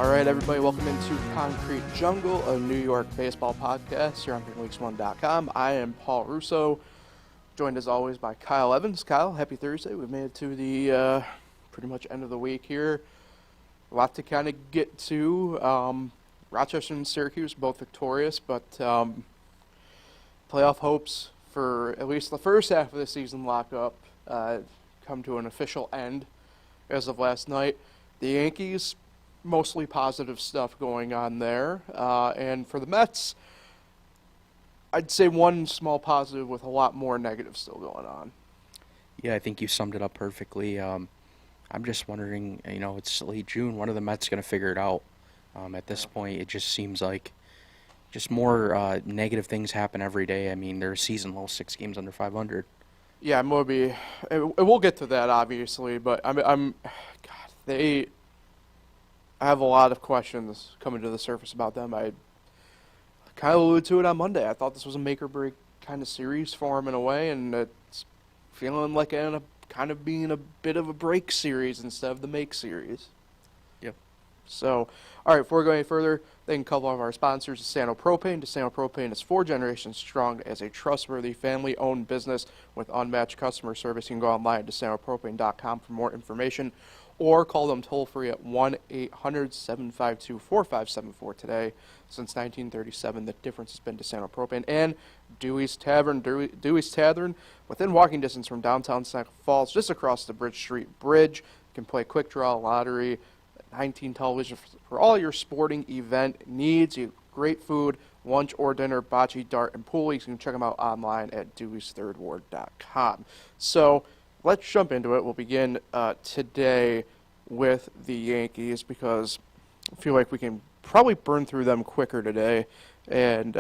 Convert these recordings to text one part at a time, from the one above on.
All right, everybody, welcome into Concrete Jungle, a New York baseball podcast here on Leagues1.com. I am Paul Russo, joined as always by Kyle Evans. Kyle, happy Thursday. We've made it to the pretty much end of the week here. A lot to kind of get to. Rochester and Syracuse both victorious, but playoff hopes for at least the first half of the season lock up come to an official end as of last night. The Yankees, mostly positive stuff going on there. And for the Mets, I'd say one small positive with a lot more negative still going on. Yeah, I think you summed it up perfectly. I'm just wondering, it's late June. When are the Mets going to figure it out? At this point, it just seems like just more negative things happen every day. I mean, their season low, 6 games under 500. Yeah, Moby. We'll get to that, obviously, but I have a lot of questions coming to the surface about them. I kind of alluded to it on Monday. I thought this was a make-or-break kind of series for them in a way, and it's feeling like it ended up kind of being a bit of a break series instead of the make series. Yep. So, all right, before we go any further, thank a couple of our sponsors, Desano Propane. Desano Propane is 4 generations strong as a trustworthy family-owned business with unmatched customer service. You can go online at DesanoPropane.com for more information, or call them toll-free at 1-800-752-4574 today. Since 1937, the difference has been Desano Propane and Dewey's Tavern. Dewey's Tavern, within walking distance from downtown Seneca Falls, just across the Bridge Street Bridge. You can play quick draw, lottery, 19 television for all your sporting event needs. You great food, lunch or dinner, bocce, dart, and pool. You can check them out online at deweysthirdward.com. So let's jump into it. We'll begin today with the Yankees because I feel like we can probably burn through them quicker today, and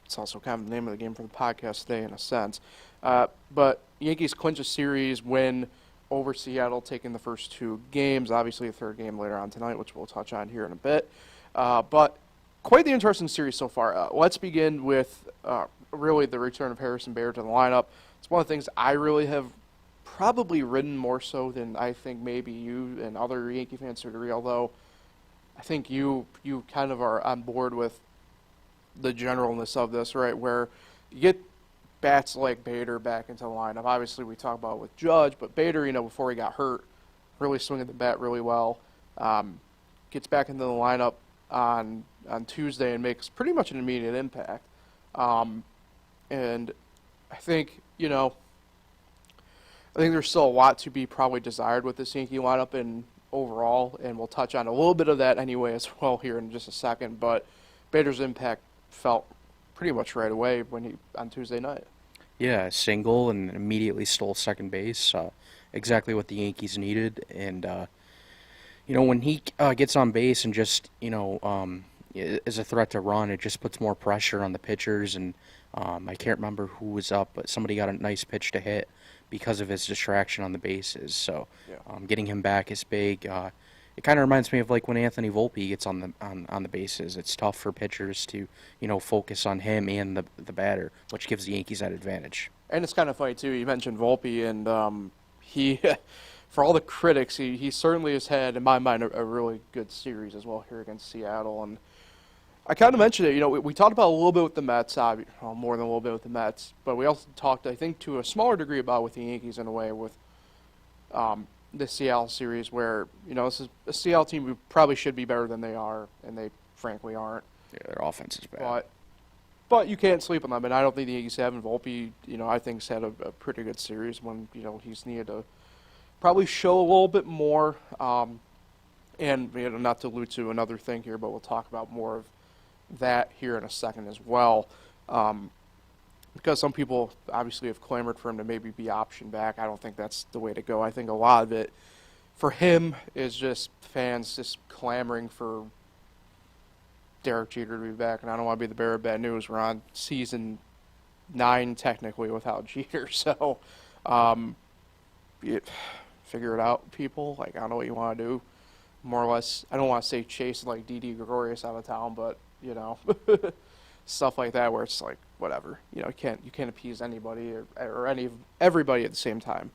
it's also kind of the name of the game for the podcast today in a sense. But Yankees clinch a series win over Seattle, taking the first 2 games. Obviously a third game later on tonight, which we'll touch on here in a bit. But quite the interesting series so far. Let's begin with really the return of Harrison Bader to the lineup. It's one of the things I really have probably ridden more so than I think maybe you and other Yankee fans would agree, although I think you kind of are on board with the generalness of this, right, where you get bats like Bader back into the lineup. Obviously, we talk about it with Judge, but Bader, before he got hurt, really swinging the bat really well, gets back into the lineup on Tuesday and makes pretty much an immediate impact. And I think, I think there's still a lot to be probably desired with this Yankee lineup and overall, and we'll touch on a little bit of that anyway as well here in just a second. But Bader's impact felt pretty much right away on Tuesday night. Yeah, single and immediately stole second base. Exactly what the Yankees needed. And, when he gets on base and just, is a threat to run, it just puts more pressure on the pitchers. And I can't remember who was up, but somebody got a nice pitch to hit because of his distraction on the bases. So getting him back is big. It kind of reminds me of like when Anthony Volpe gets on the bases. It's tough for pitchers to, focus on him and the batter, which gives the Yankees that advantage. And it's kind of funny, too. You mentioned Volpe, and he, for all the critics, he certainly has had, in my mind, a really good series as well here against Seattle. And I kind of mentioned it. We talked about a little bit with the Mets, more than a little bit with the Mets, but we also talked, I think, to a smaller degree about with the Yankees in a way with the Seattle series where, this is a Seattle team who probably should be better than they are, and they frankly aren't. Yeah, their offense is bad. But you can't sleep on them, and I don't think the Yankees have. And Volpe, I think, has had a pretty good series when, he's needed to probably show a little bit more. And, not to allude to another thing here, but we'll talk about more of that here in a second as well. Because some people obviously have clamored for him to maybe be optioned back. I don't think that's the way to go. I think a lot of it for him is just fans just clamoring for Derek Jeter to be back. And I don't want to be the bearer of bad news. We're on season 9 technically without Jeter. So figure it out, people. I don't know what you want to do. More or less, I don't want to say chase like Didi Gregorius out of town, but, stuff like that where it's like, whatever. You can't appease anybody or everybody at the same time.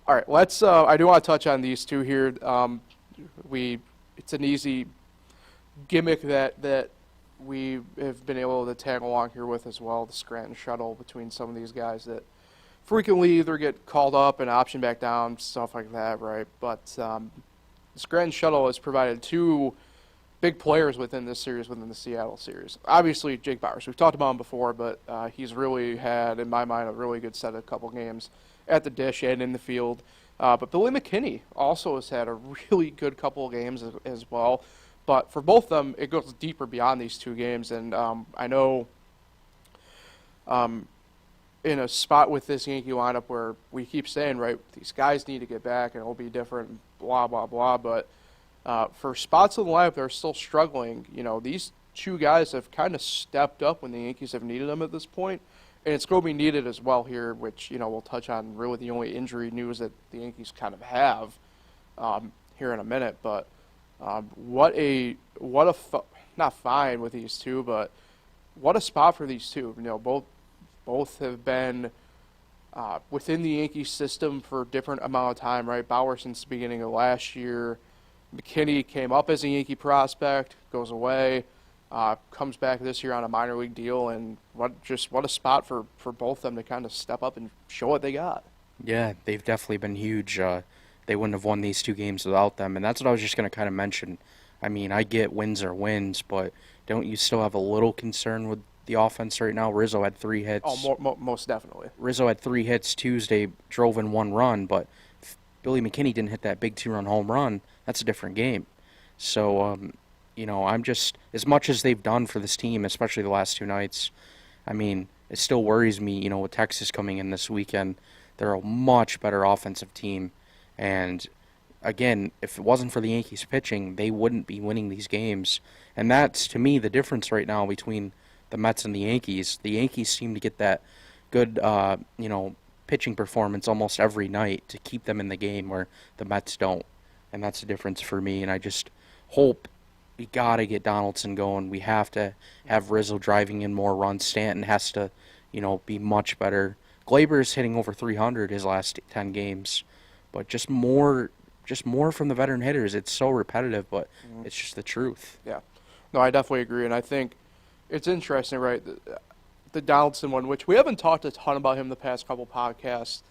All right, let's. I do want to touch on these two here. It's an easy gimmick that we have been able to tag along here with as well, the Scranton shuttle between some of these guys that frequently either get called up and optioned back down, stuff like that, right? But the Scranton shuttle has provided two big players within this series, within the Seattle series. Obviously, Jake Bauers. We've talked about him before, but he's really had, in my mind, a really good set of a couple games at the dish and in the field. But Billy McKinney also has had a really good couple of games as well. But for both of them, it goes deeper beyond these two games. And I know in a spot with this Yankee lineup where we keep saying, right, these guys need to get back and it'll be different, blah, blah, blah. But for spots in the lineup that are still struggling, these two guys have kind of stepped up when the Yankees have needed them at this point. And it's going to be needed as well here, which, we'll touch on really the only injury news that the Yankees kind of have here in a minute. But not fine with these two, but what a spot for these two. Both have been within the Yankees system for a different amount of time, right? Bauer since the beginning of last year. McKinney came up as a Yankee prospect, goes away, comes back this year on a minor league deal, and what a spot for both of them to kind of step up and show what they got. Yeah, they've definitely been huge. They wouldn't have won these two games without them, and that's what I was just going to kind of mention. I mean, I get wins are wins, but don't you still have a little concern with the offense right now? Rizzo had 3 hits. Oh, most definitely. Rizzo had 3 hits Tuesday, drove in 1 run, but if Billy McKinney didn't hit that big 2-run home run, that's a different game. So, I'm just, as much as they've done for this team, especially the last 2 nights, I mean, it still worries me, with Texas coming in this weekend. They're a much better offensive team. And, again, if it wasn't for the Yankees pitching, they wouldn't be winning these games. And that's, to me, the difference right now between the Mets and the Yankees. The Yankees seem to get that good, pitching performance almost every night to keep them in the game, where the Mets don't. And that's the difference for me. And I just hope we got to get Donaldson going. We have to have Rizzo driving in more runs. Stanton has to, be much better. Glaber's hitting over 300 his last 10 games. But just more from the veteran hitters. It's so repetitive, but it's just the truth. Yeah. No, I definitely agree. And I think it's interesting, right, the Donaldson one, which we haven't talked a ton about him the past couple podcasts,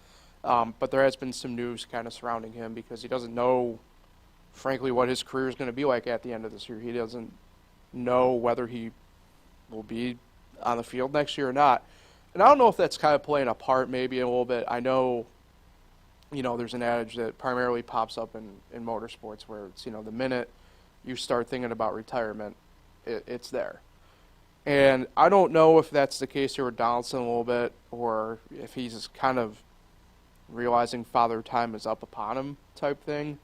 but there has been some news kind of surrounding him because he doesn't know, frankly, what his career is going to be like at the end of this year. He doesn't know whether he will be on the field next year or not. And I don't know if that's kind of playing a part maybe a little bit. I know, there's an adage that primarily pops up in motorsports where it's, the minute you start thinking about retirement, it's there. And I don't know if that's the case here with Donaldson a little bit, or if he's kind of realizing father time is up upon him type thing.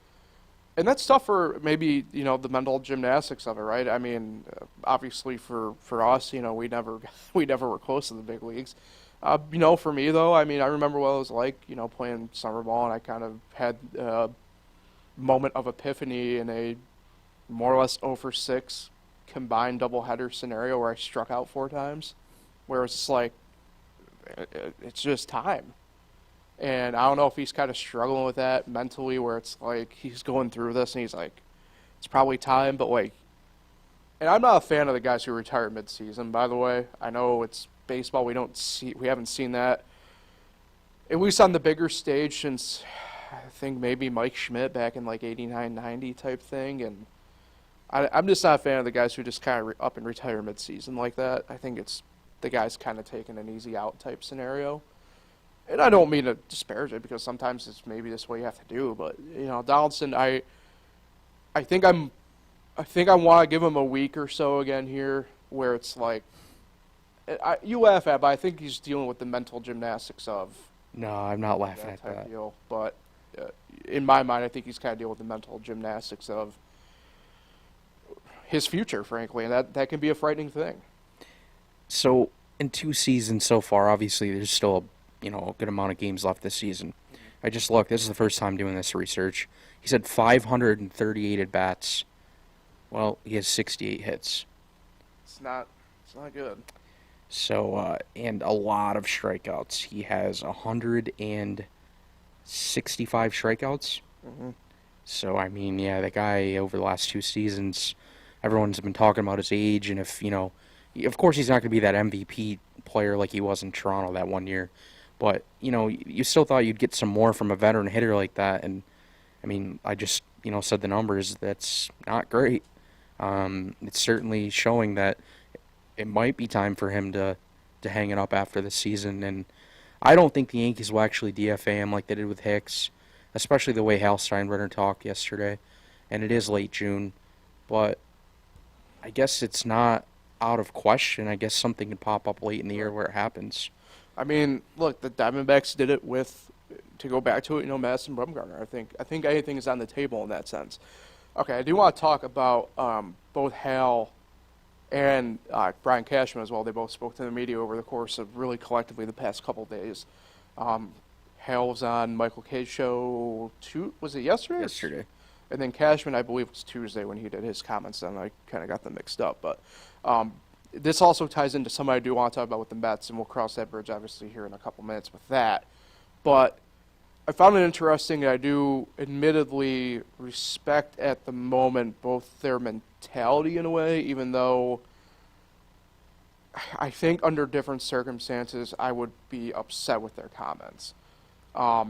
And that's tough for maybe, the mental gymnastics of it, right? I mean, obviously for us, we never were close to the big leagues. For me, though, I mean, I remember what it was like, playing summer ball, and I kind of had a moment of epiphany in a more or less 0-for-6 combined doubleheader scenario where I struck out 4 times, where it's just like, it's just time. And I don't know if he's kind of struggling with that mentally, where it's like he's going through this and he's like, it's probably time, but like, and I'm not a fan of the guys who retire midseason, by the way. I know it's baseball. We haven't seen that, at least on the bigger stage, since I think maybe Mike Schmidt back in like 89, 90 type thing. And I'm just not a fan of the guys who just kind of up and retire midseason like that. I think it's the guys kind of taking an easy out type scenario. And I don't mean to disparage it, because sometimes it's maybe this way you have to do. But Donaldson, I think I want to give him a week or so again here, where it's like, you laugh at it, but I think he's dealing with the mental gymnastics of. No, I'm not laughing at that. Deal. But in my mind, I think he's kind of dealing with the mental gymnastics of his future, frankly, and that can be a frightening thing. So in 2 seasons so far, obviously there's still a good amount of games left this season. I just looked. This is the first time doing this research. He's had 538 at-bats. Well, he has 68 hits. It's not good. So, and a lot of strikeouts. He has 165 strikeouts. Mm-hmm. So, I mean, yeah, the guy over the last 2 seasons, everyone's been talking about his age, and if, of course he's not going to be that MVP player like he was in Toronto that one year, but, you still thought you'd get some more from a veteran hitter like that, and, I mean, I just, said the numbers, that's not great. It's certainly showing that it might be time for him to hang it up after the season, and I don't think the Yankees will actually DFA him like they did with Hicks, especially the way Hal Steinbrenner talked yesterday, and it is late June, but I guess it's not out of question. I guess something could pop up late in the year where it happens. I mean, look, the Diamondbacks did it with, to go back to it, Madison Bumgarner. I think anything is on the table in that sense. Okay, I do want to talk about both Hal and Brian Cashman as well. They both spoke to the media over the course of really collectively the past couple days. Hale was on Michael K's show, was it yesterday? Yesterday. And then Cashman, I believe, was Tuesday when he did his comments, and I kind of got them mixed up. But this also ties into something I do want to talk about with the Mets, and we'll cross that bridge, obviously, here in a couple minutes with that. But I found it interesting, and I do admittedly respect at the moment both their mentality in a way, even though I think under different circumstances I would be upset with their comments. I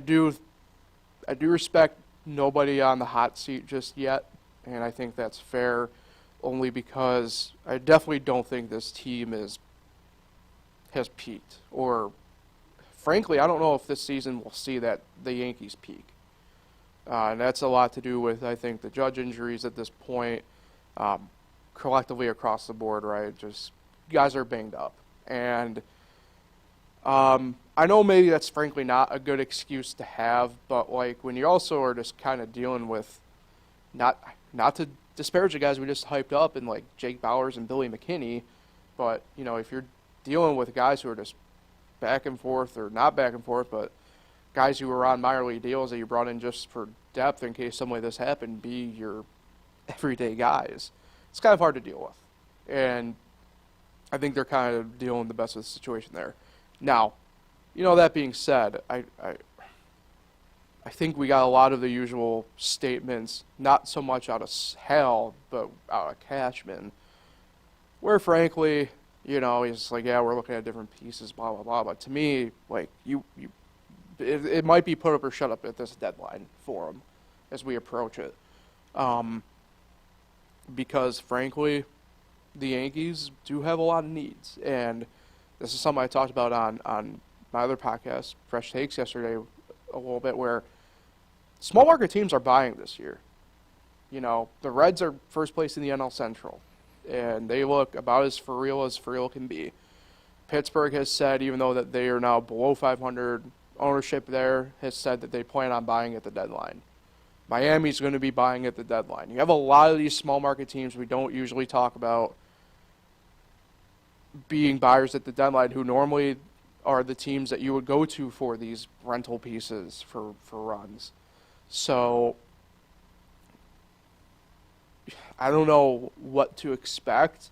do respect nobody on the hot seat just yet, and I think that's fair only because I definitely don't think this team has peaked. Or, frankly, I don't know if this season will see that the Yankees peak. And that's a lot to do with, I think, the Judge injuries at this point, collectively across the board, right? Just guys are banged up. And I know maybe that's frankly not a good excuse to have, but like when you also are just kind of dealing with, not to disparage the guys we just hyped up and like Jake Bauers and Billy McKinney, but if you're dealing with guys who are just back and forth, or not back and forth, but guys who are on minor league deals that you brought in just for depth in case something like this happened, be your everyday guys, it's kind of hard to deal with. And I think they're kind of dealing the best with the situation there. Now, that being said, I think we got a lot of the usual statements, not so much out of Hal, but out of Cashman, where frankly, he's like, yeah, we're looking at different pieces, blah, blah, blah. But to me, like, it might be put up or shut up at this deadline for him as we approach it. Because, frankly, the Yankees do have a lot of needs. And this is something I talked about on my other podcast, Fresh Takes, yesterday a little bit, where small market teams are buying this year. The Reds are first place in the NL Central, and they look about as for real can be. Pittsburgh has said, even though that they are now below 500, ownership there has said that they plan on buying at the deadline. Miami's going to be buying at the deadline. You have a lot of these small market teams we don't usually talk about being buyers at the deadline, who normally are the teams that you would go to for these rental pieces for runs. So I don't know what to expect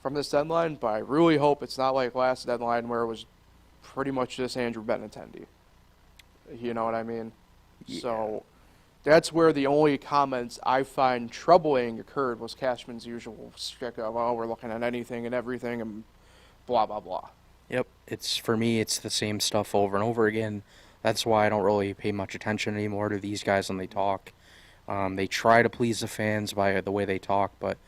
from this deadline, but I really hope it's not like last deadline where it was pretty much just Andrew Benintendi. You know what I mean? Yeah. So that's where the only comments I find troubling occurred was Cashman's usual stick of, oh, we're looking at anything and everything and blah, blah, blah. Yep, for me, it's the same stuff over and over again. That's why I don't really pay much attention anymore to these guys when they talk. They try to please the fans by the way they talk, but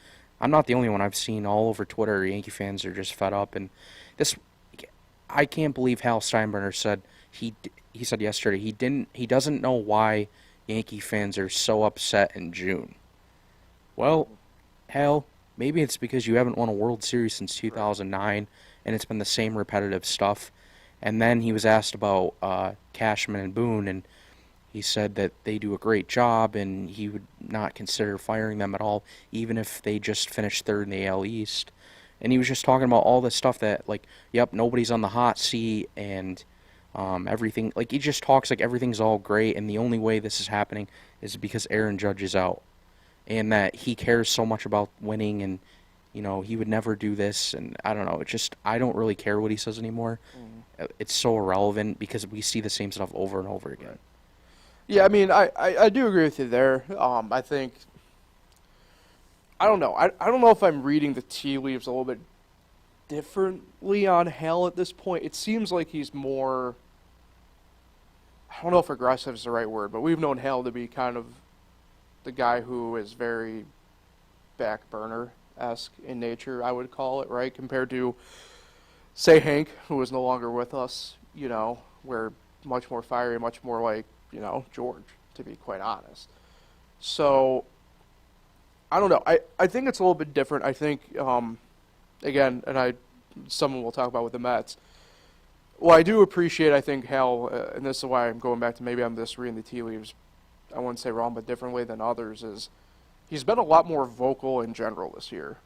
I'm not the only one. I've seen all over Twitter Yankee fans are just fed up. And I can't believe Hal Steinbrenner said he said yesterday he doesn't know why Yankee fans are so upset in June. Well, Hal, maybe it's because you haven't won a World Series since 2009, and it's been the same repetitive stuff. And then he was asked about Cashman and Boone, and he said that they do a great job, and he would not consider firing them at all, even if they just finished third in the AL East. And he was just talking about all this stuff that, like, yep, nobody's on the hot seat, and everything. Like, he just talks like everything's all great, and the only way this is happening is because Aaron Judge is out, and that he cares so much about winning, and he would never do this, and I don't know. I don't really care what he says anymore. It's so irrelevant because we see the same stuff over and over again. Yeah, I mean, I do agree with you there. I think, I don't know. I don't know if I'm reading the tea leaves a little bit differently on Hal at this point. It seems like he's more, I don't know if aggressive is the right word, but we've known Hal to be kind of the guy who is very back burner-esque in nature, I would call it, right? Compared to, say, Hank, who is no longer with us, where much more fiery, much more like, George, to be quite honest. So, I don't know. I think it's a little bit different. I think, again, someone will talk about with the Mets. Well, I do appreciate, I think, Hal, and this is why I'm going back to maybe I'm just reading the tea leaves, I wouldn't say wrong, but differently than others, is he's been a lot more vocal in general this year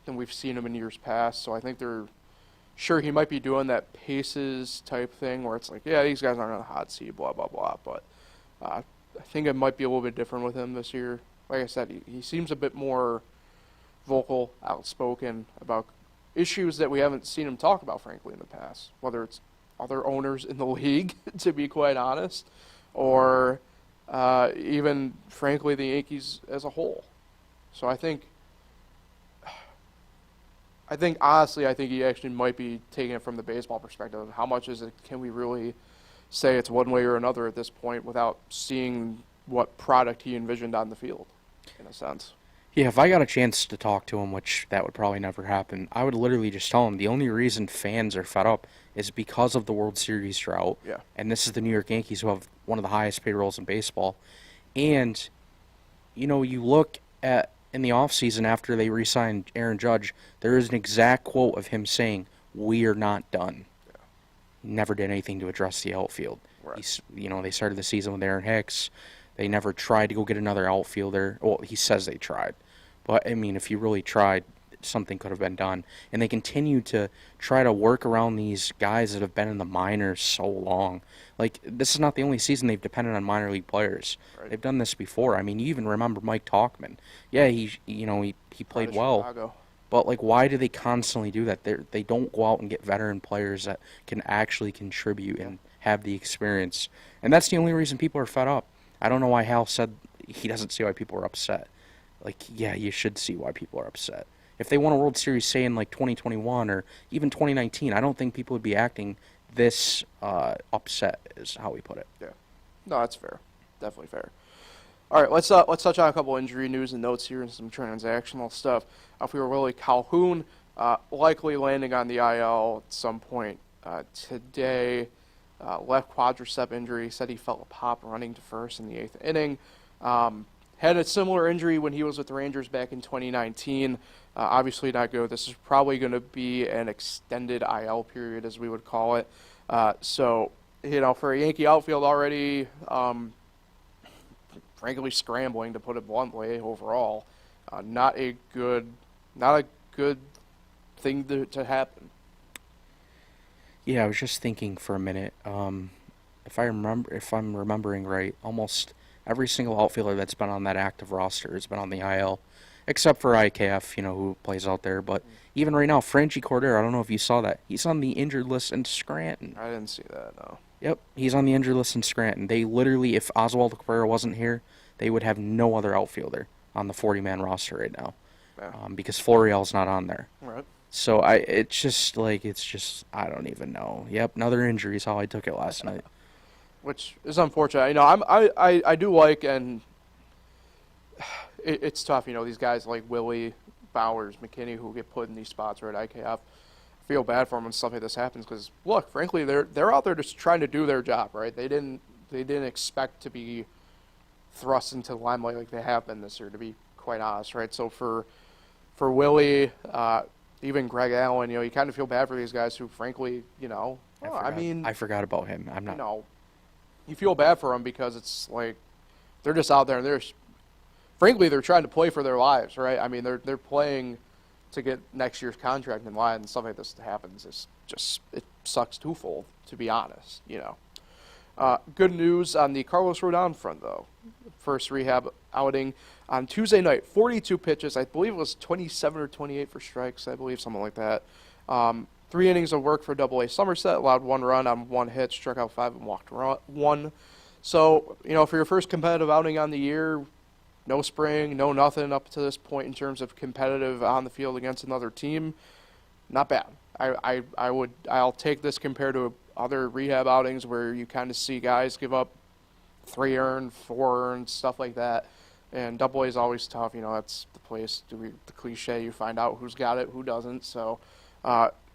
than we've seen him in years past. So I think sure, he might be doing that paces type thing where it's like, yeah, these guys aren't on the hot seat, blah, blah, blah. But I think it might be a little bit different with him this year. Like I said, he seems a bit more vocal, outspoken about issues that we haven't seen him talk about, frankly, in the past. Whether it's other owners in the league, to be quite honest, or even, frankly, the Yankees as a whole. So I think honestly, I think he actually might be taking it from the baseball perspective. How much can we really say it's one way or another at this point without seeing what product he envisioned on the field, in a sense? Yeah, if I got a chance to talk to him, which that would probably never happen, I would literally just tell him the only reason fans are fed up is because of the World Series drought. Yeah. And this is the New York Yankees, who have one of the highest payrolls in baseball. And, you look at in the offseason after they re-signed Aaron Judge, there is an exact quote of him saying, "We are not done." Yeah. Never did anything to address the outfield. Right. They started the season with Aaron Hicks. They never tried to go get another outfielder. Well, he says they tried. But, I mean, if you really tried, something could have been done. And they continue to try to work around these guys that have been in the minors so long. Like, this is not the only season they've depended on minor league players. Right. They've done this before. I mean, you even remember Mike Talkman. Yeah, he played well. Chicago. But, like, why do they constantly do that? They don't go out and get veteran players that can actually contribute and have the experience. And that's the only reason people are fed up. I don't know why Hal said he doesn't see why people are upset. Like, yeah, you should see why people are upset. If they won a World Series, say, in, like, 2021 or even 2019, I don't think people would be acting this upset, is how we put it. Yeah. No, that's fair. Definitely fair. All right, let's touch on a couple injury news and notes here and some transactional stuff. If we were Willie Calhoun, likely landing on the IL at some point today. Left quadricep injury. Said he felt a pop running to first in the 8th inning. Had a similar injury when he was with the Rangers back in 2019. Obviously not good. This is probably going to be an extended IL period, as we would call it. So, for a Yankee outfield already, frankly scrambling, to put it bluntly, overall, not a good thing to happen. Yeah, I was just thinking for a minute. If I'm remembering right, almost every single outfielder that's been on that active roster has been on the IL, except for IKF, who plays out there. But even right now, Franchi Cordero, I don't know if you saw that. He's on the injured list in Scranton. I didn't see that, no. Yep, he's on the injured list in Scranton. They literally, if Oswaldo Cabrera wasn't here, they would have no other outfielder on the 40-man roster right now, because Florial's not on there. Right. So I don't even know. Yep, another injury is how I took it last night. Which is unfortunate. I do like, and it's tough. These guys like Willie, Bowers, McKinney, who get put in these spots right at IKF. Feel bad for them when stuff like this happens because, look, frankly, they're out there just trying to do their job, right? They didn't expect to be thrust into the limelight like they have been this year, to be quite honest, right? So for Willie, even Greg Allen, you kind of feel bad for these guys who, frankly, I forgot about him. I'm not. You feel bad for them because it's like they're just out there and frankly, they're trying to play for their lives, right? I mean, they're playing to get next year's contract in line, and stuff like this happens. It sucks twofold, to be honest. Good news on the Carlos Rodon front, though. First rehab outing on Tuesday night, 42 pitches. I believe it was 27 or 28 for strikes. I believe something like that. 3 innings of work for Double-A Somerset. Allowed 1 run on 1 hit, struck out 5 and walked 1. So, for your first competitive outing on the year, no spring, no nothing up to this point in terms of competitive on the field against another team, not bad. I'll take this compared to other rehab outings where you kind of see guys give up 3 earned, 4 earned, stuff like that. And Double A is always tough. That's the place, the cliche, you find out who's got it, who doesn't. So,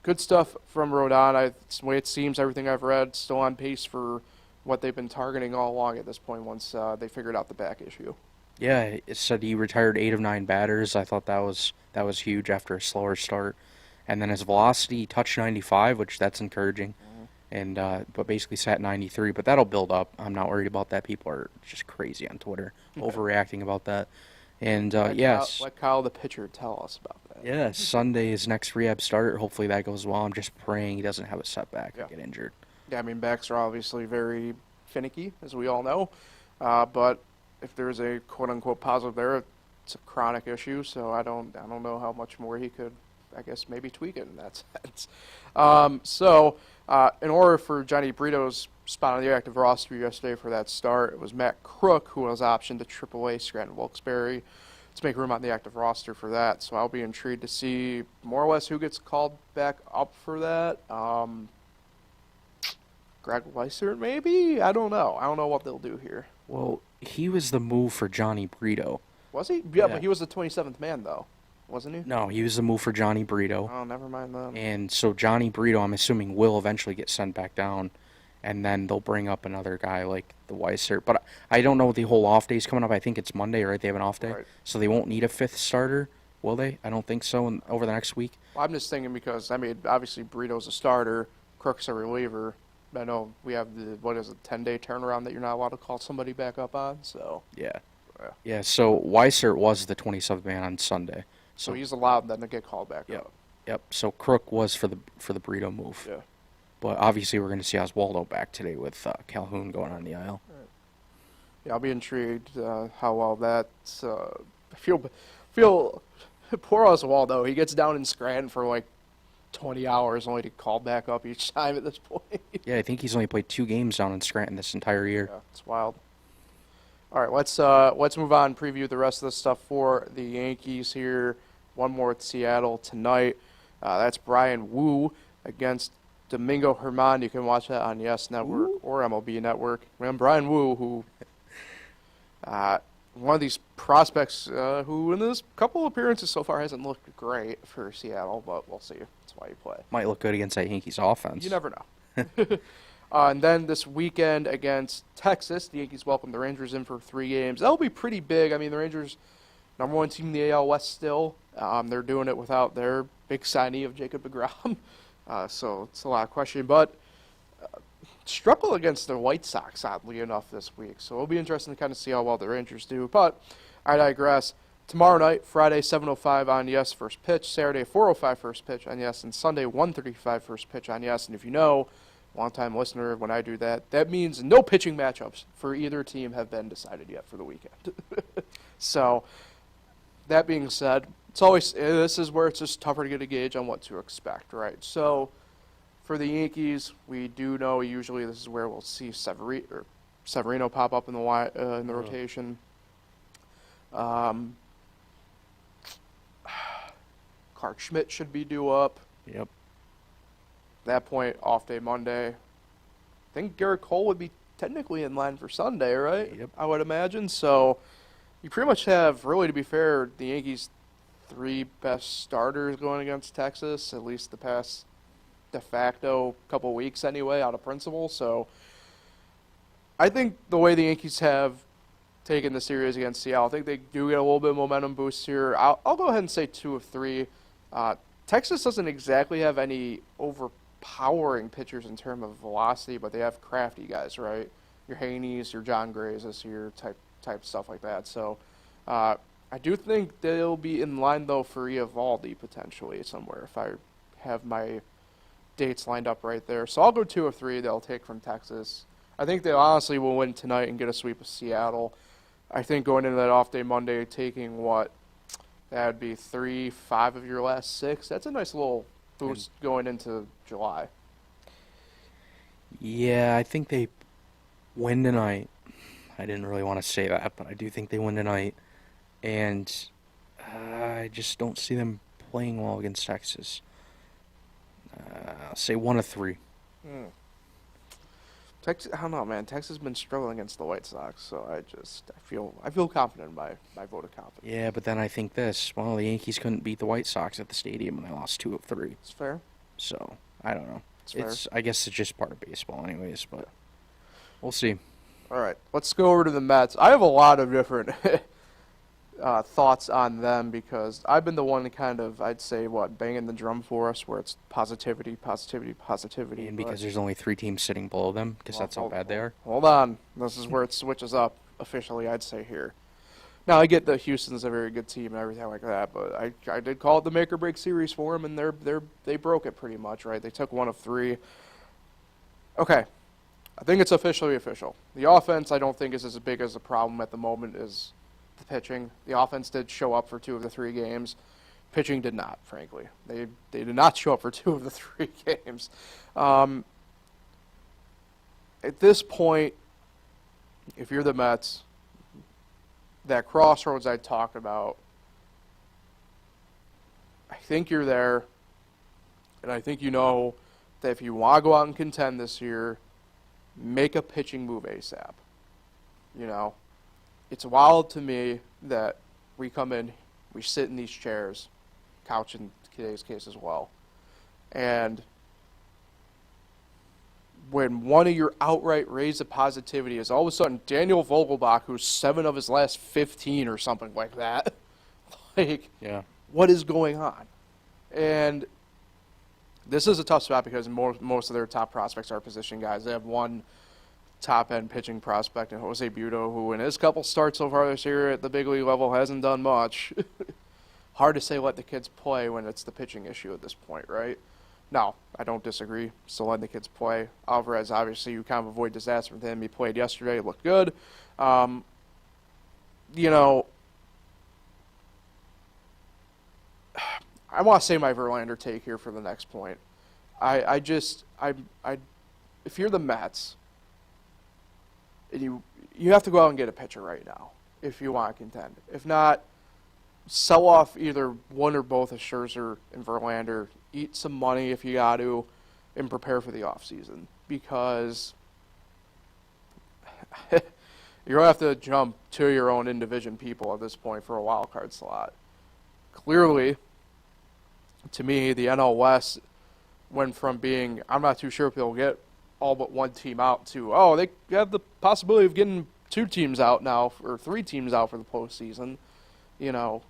good stuff from Rodon. It's the way it seems, everything I've read, still on pace for what they've been targeting all along at this point once they figured out the back issue. Yeah, it said he retired 8 of 9 batters. I thought that was huge after a slower start. And then his velocity touched 95, which that's encouraging. And but basically sat 93. But that'll build up. I'm not worried about that. People are just crazy on Twitter, overreacting about that. And yes, Let Kyle the pitcher tell us about that. yeah, Sunday is next rehab start. Hopefully that goes well. I'm just praying he doesn't have a setback and get injured. Yeah, backs are obviously very finicky, as we all know. But if there's a quote-unquote positive there, it's a chronic issue. So I don't know how much more he could, I guess, maybe tweak it in that sense. In order for Johnny Brito's spot on the active roster yesterday for that start, it was Matt Crook who was optioned to AAA Scranton Wilkes-Barre to make room on the active roster for that. So I'll be intrigued to see more or less who gets called back up for that. Greg Weissert, maybe? I don't know. I don't know what they'll do here. Well, he was the move for Johnny Brito. Was he? Yeah, but he was the 27th man, though, wasn't he? No, he was the move for Johnny Brito. Oh, never mind then. And so Johnny Brito, I'm assuming, will eventually get sent back down, and then they'll bring up another guy like the Weissert. But I don't know what the whole off day's coming up. I think it's Monday, right? They have an off day. Right. So they won't need a 5th starter, will they? I don't think so over the next week. Well, I'm just thinking because, obviously Brito's a starter, Crook's a reliever. I know we have the 10-day turnaround that you're not allowed to call somebody back up on. So Yeah, so Weissert was the 27th man on Sunday. So he's allowed then to get called back up. Yep. So Crook was for the Brito move. Yeah. But obviously we're going to see Oswaldo back today with Calhoun going on the aisle. Right. Yeah, I'll be intrigued how well that's. I feel poor Oswaldo. He gets down in Scranton for like 20 hours only to call back up each time at this point. Yeah, I think he's only played 2 games down in Scranton this entire year. Yeah, it's wild. All right, let's move on and preview the rest of the stuff for the Yankees here. One more at Seattle tonight. That's Brian Wu against Domingo Germán. You can watch that on Yes Network or MLB Network. And Brian Wu, who one of these prospects who in this couple appearances so far hasn't looked great for Seattle, but we'll see. That's why you play. Might look good against that Yankees offense. You never know. And then this weekend against Texas, the Yankees welcome the Rangers in for 3 games. That'll be pretty big. The Rangers, #1 team in the AL West still. They're doing it without their big signee of Jacob deGrom. So it's a lot of questioning. But struggle against the White Sox, oddly enough, this week. So it'll be interesting to kind of see how well the Rangers do. But I digress. Tomorrow night, Friday, 7:05 on Yes, first pitch. Saturday, 4:05 first pitch on Yes. And Sunday, 1:35 first pitch on Yes. And if you know, long-time listener, when I do that, that means no pitching matchups for either team have been decided yet for the weekend. So that being said, this is where it's just tougher to get a gauge on what to expect, right? So for the Yankees, we do know usually this is where we'll see Severino pop up in the rotation. Clark Schmidt should be due up. Yep. At that point, off day Monday. I think Garrett Cole would be technically in line for Sunday, right? Yep. I would imagine. So you pretty much have, really to be fair, the Yankees' 3 best starters going against Texas, at least the past de facto couple weeks anyway, out of principle. So I think the way the Yankees have taken the series against Seattle, I think they do get a little bit of momentum boost here. I'll go ahead and say 2 of 3. Texas doesn't exactly have any overpowering pitchers in terms of velocity, but they have crafty guys, right? Your Haney's, your John Gray's this year, type stuff like that. So I do think they'll be in line, though, for Eovaldi potentially somewhere if I have my dates lined up right there. So I'll go 2 of 3 they'll take from Texas. I think they honestly will win tonight and get a sweep of Seattle. I think going into that off-day Monday, taking that would be 3-5 of your last 6. That's a nice little boost going into July. Yeah, I think they win tonight, I didn't really want to say that, but I do think they win tonight. And I just don't see them playing well against Texas. I'll say 1 of 3. Texas, I don't know, man. Texas has been struggling against the White Sox, so I feel confident in my vote of confidence. Yeah, but then I think this. Well, the Yankees couldn't beat the White Sox at the stadium when they lost 2 of 3. It's fair. So, I don't know. It's I guess it's just part of baseball anyways, but we'll see. All right, let's go over to the Mets. I have a lot of different thoughts on them because I've been the one to kind of, I'd say, banging the drum for us where it's positivity. And because there's only 3 teams sitting below them, because that's how bad they are. Hold on. This is where it switches up officially, I'd say, here. Now, I get that Houston's a very good team and everything like that, but I did call it the make or break series for them, and they broke it pretty much, right? They took 1 of 3. Okay. I think it's officially official. The offense, I don't think, is as big as a problem at the moment as the pitching. The offense did show up for 2 of the 3 games. Pitching did not, frankly. They did not show up for 2 of the 3 games. At this point, if you're the Mets, that crossroads I talked about, I think you're there, and I think you know that if you want to go out and contend this year, make a pitching move ASAP. You know, it's wild to me that we come in, we sit in these chairs, couch in today's case as well, and when one of your outright rays of positivity is all of a sudden Daniel Vogelbach, who's 7 of his last 15 or something like that, like, Yeah. what is going on? And this is a tough spot because most of their top prospects are position guys. They have one top-end pitching prospect in Jose Buto, who in his couple starts so far this year at the big league level hasn't done much. Hard to say let the kids play when it's the pitching issue at this point, right? No, I don't disagree. Still letting the kids play. Alvarez, obviously, you kind of avoid disaster with him. He played yesterday, looked good. You know, I want to say my Verlander take here for the next point. If you're the Mets, and you have to go out and get a pitcher right now if you want to contend. If not, sell off either one or both of Scherzer and Verlander, eat some money if you got to, and prepare for the offseason. Because you're going to have to jump to your own in-division people at this point for a wild card slot. Clearly, to me, the NL West went from being, I'm not too sure if they'll get all but one team out to, they have the possibility of getting 2 teams out now, or 3 teams out for the postseason. You know,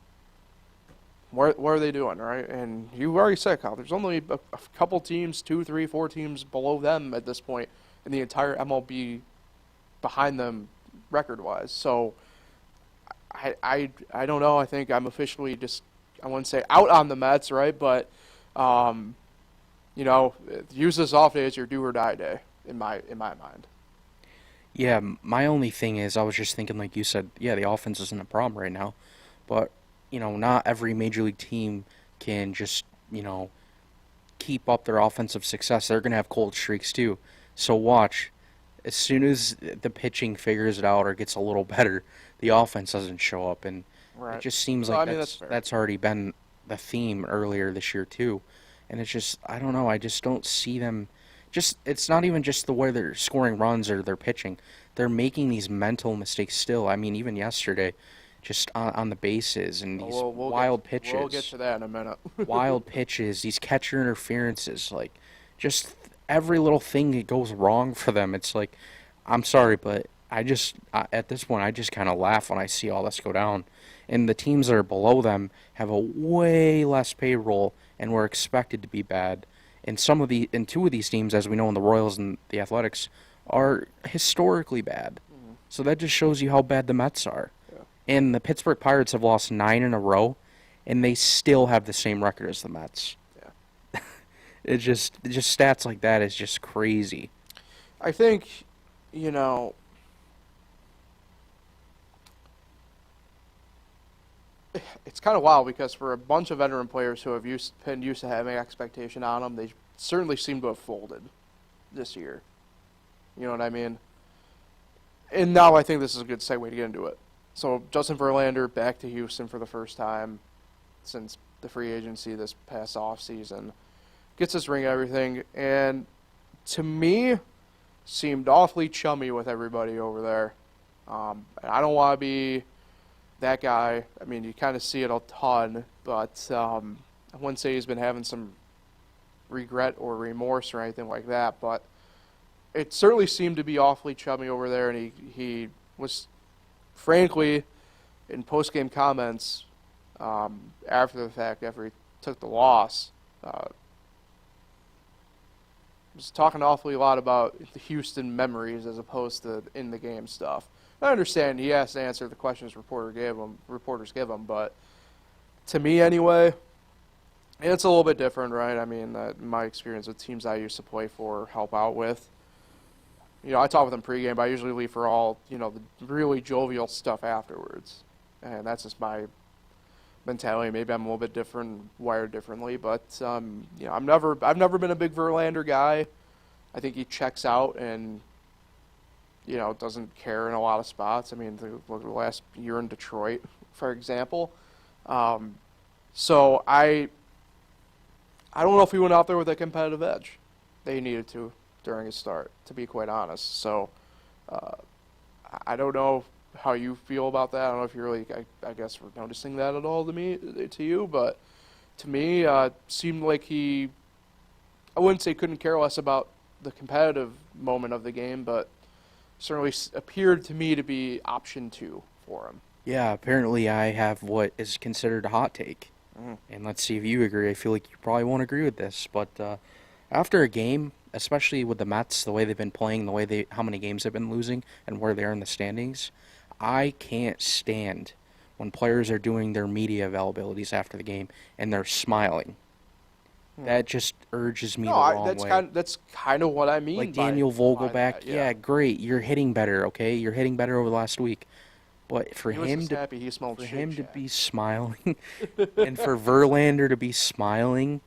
what are they doing, right? And you already said, Kyle, there's only a couple teams, 2, 3, 4 teams below them at this point in the entire MLB behind them record-wise. So I don't know. I think I'm officially just, I wouldn't say out on the Mets, right? But, you know, use this off day as your do or die day, in my mind. Yeah, my only thing is I was just thinking, like you said, yeah, the offense isn't a problem right now. But, you know, not every major league team can just, you know, keep up their offensive success. They're going to have cold streaks too. So watch. As soon as the pitching figures it out or gets a little better, the offense doesn't show up. And Right. it just seems like that's already been the theme earlier this year too. And it's just, I don't know, I just don't see them. It's not even just the way they're scoring runs or they're pitching. They're making these mental mistakes still. I mean, even yesterday, just on the bases and these wild pitches. We'll get to that in a minute. Wild pitches, these catcher interferences, like just every little thing that goes wrong for them. It's like, I'm sorry, but at this point, I just kind of laugh when I see all this go down. And the teams that are below them have a way less payroll and were expected to be bad. And 2 of these teams, as we know in the Royals and the Athletics, are historically bad. Mm-hmm. So that just shows you how bad the Mets are. Yeah. And the Pittsburgh Pirates have lost 9 in a row, and they still have the same record as the Mets. Yeah. It just stats like that is just crazy. I think, you know, it's kind of wild because for a bunch of veteran players who have been used to having expectation on them, they certainly seem to have folded this year. You know what I mean? and now I think this is a good segue to get into it. So Justin Verlander back to Houston for the first time since the free agency this past offseason. Gets his ring and everything, and to me, seemed awfully chummy with everybody over there. And I don't want to be that guy. I mean, you kind of see it a ton, but I wouldn't say he's been having some regret or remorse or anything like that, but it certainly seemed to be awfully chummy over there, and he was, frankly, in post-game comments after the fact, after he took the loss, was talking awfully a lot about the Houston memories as opposed to in-the-game stuff. I understand he has to answer the questions reporters give him, but to me anyway, it's a little bit different, right? I mean, my experience with teams I used to play for, help out with, I talk with them pregame, but I usually leave for all, the really jovial stuff afterwards. And that's just my mentality. Maybe I'm a little bit different, wired differently, but I've never been a big Verlander guy. I think he checks out and doesn't care in a lot of spots. I mean, look at the last year in Detroit, for example. So I don't know if he went out there with a competitive edge that he needed to during his start, to be quite honest. So I don't know how you feel about that. I don't know if you're really, I guess, we're noticing that at all to you, but to me, seemed like I wouldn't say couldn't care less about the competitive moment of the game, but certainly appeared to me to be option 2 for him. Yeah, apparently I have what is considered a hot take. And let's see if you agree. I feel like you probably won't agree with this, but after a game, especially with the Mets, the way they've been playing, how many games they've been losing, and where they are in the standings, I can't stand when players are doing their media availabilities after the game and they're smiling. That just urges me the wrong way. That's kind of what I mean. Like Daniel Vogelback, yeah, great, you're hitting better, okay? You're hitting better over the last week. But for him to be smiling and for Verlander to be smiling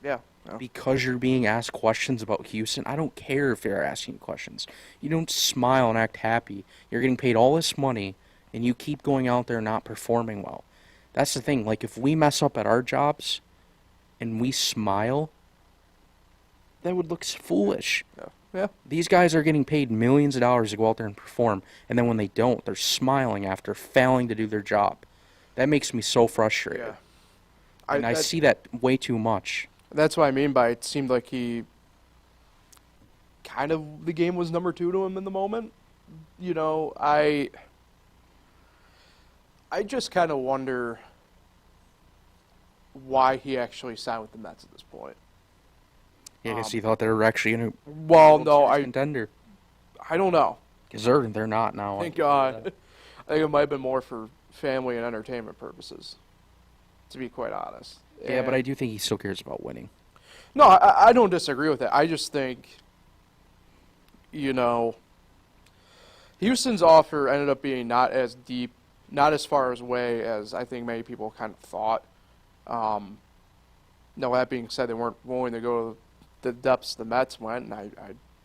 because you're being asked questions about Houston, I don't care if they're asking you questions. You don't smile and act happy. You're getting paid all this money, and you keep going out there not performing well. That's the thing. Like, if we mess up at our jobs and we smile, that would look foolish. Yeah. These guys are getting paid millions of dollars to go out there and perform, and then when they don't, they're smiling after failing to do their job. That makes me so frustrated. Yeah. And I see that way too much. That's what I mean by it seemed like the game was number 2 to him in the moment. I just kind of wonder why he actually signed with the Mets at this point. Yeah, I guess he thought they were actually in a contender. I don't know. Because they're not now. Thank God. I think it might have been more for family and entertainment purposes, to be quite honest. Yeah, but I do think he still cares about winning. No, I don't disagree with that. I just think, Houston's offer ended up being not as deep, not as far away as I think many people kind of thought. Now, that being said, they weren't willing to go to the depths the Mets went, and I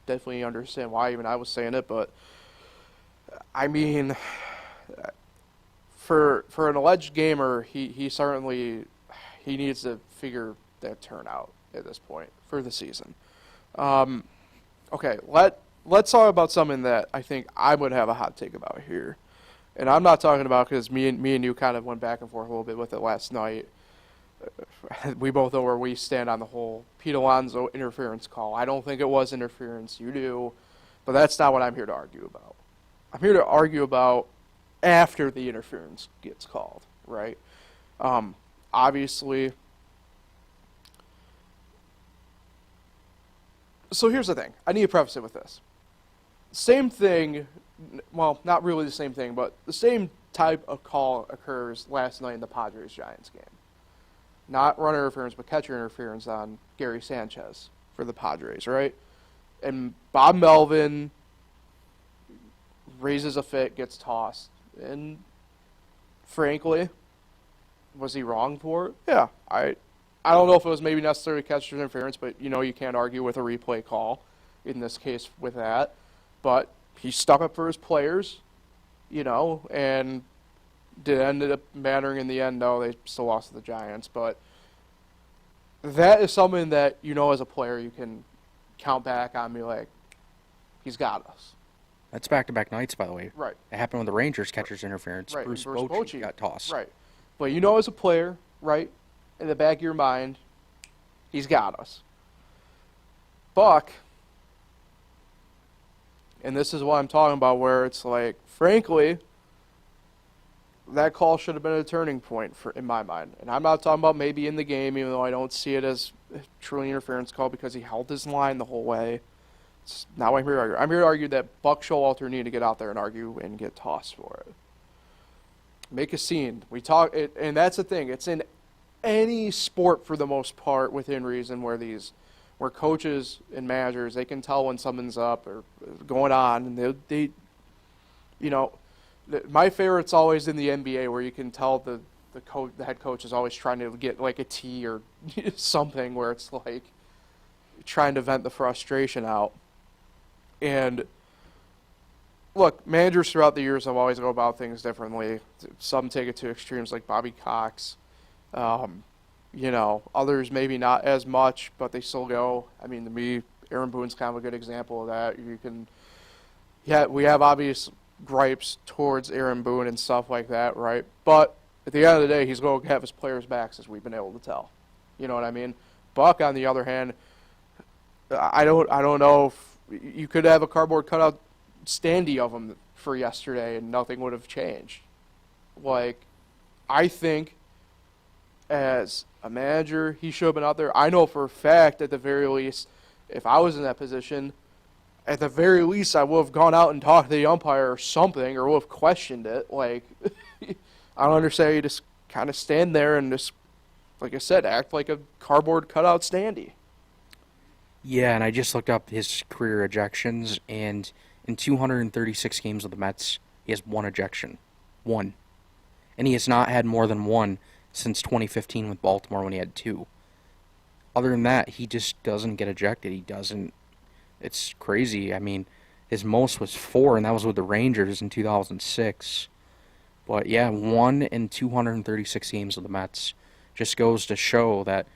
definitely understand why even I was saying it, but I mean, for an alleged gamer, he certainly needs to figure that turn out at this point for the season. Okay, let's talk about something that I think I would have a hot take about here, and I'm not talking about because me and you kind of went back and forth a little bit with it last night. We both know where we stand on the whole Pete Alonso interference call. I don't think it was interference. You do. But that's not what I'm here to argue about. I'm here to argue about after the interference gets called, right? Obviously. So here's the thing. I need to preface it with this. Same thing, well, not really the same thing, but the same type of call occurs last night in the Padres-Giants game. Not runner interference, but catcher interference on Gary Sanchez for the Padres, right? And Bob Melvin raises a fit, gets tossed. And frankly, was he wrong for it? Yeah. I don't know if it was maybe necessarily catcher interference, but you can't argue with a replay call in this case with that. But he stuck up for his players, and did it end up mattering in the end? No, they still lost to the Giants, but that is something that, as a player, you can count back on, be like, he's got us. That's back-to-back nights, by the way. Right. It happened with the Rangers catcher's interference. Right. Bruce Bruce Bochy got tossed. Right. But as a player, right, in the back of your mind, he's got us. Buck, and this is what I'm talking about, where it's like, frankly, that call should have been a turning point in my mind. And I'm not talking about maybe in the game, even though I don't see it as a truly interference call because he held his line the whole way. It's not what I'm here to argue. I'm here to argue that Buck Showalter needed to get out there and argue and get tossed for it. Make a scene. And that's the thing. It's in any sport for the most part, within reason, where coaches and managers, they can tell when something's up or going on, and they my favorite's always in the NBA, where you can tell the head coach is always trying to get like a tea or something, where it's like trying to vent the frustration out. And look, managers throughout the years have always go about things differently. Some take it to extremes, like Bobby Cox. Others maybe not as much, but they still go. I mean, to me, Aaron Boone's kind of a good example of that. We have obvious gripes towards Aaron Boone and stuff like that, right? But at the end of the day, he's going to have his players' backs, as we've been able to tell. You know what I mean? Buck, on the other hand, I don't know if you could have a cardboard cutout standee of him for yesterday and nothing would have changed. Like, I think as a manager, he should have been out there. I know for a fact, at the very least, if I was in that position, at the very least, I would have gone out and talked to the umpire or something, or would have questioned it. Like, I don't understand. You just kind of stand there and just, like I said, act like a cardboard cutout standee. Yeah, and I just looked up his career ejections, and in 236 games with the Mets, he has one ejection. One. And he has not had more than one since 2015 with Baltimore when he had two. Other than that, he just doesn't get ejected. He doesn't. It's crazy. I mean, his most was 4, and that was with the Rangers in 2006. But yeah, 1 in 236 games with the Mets just goes to show that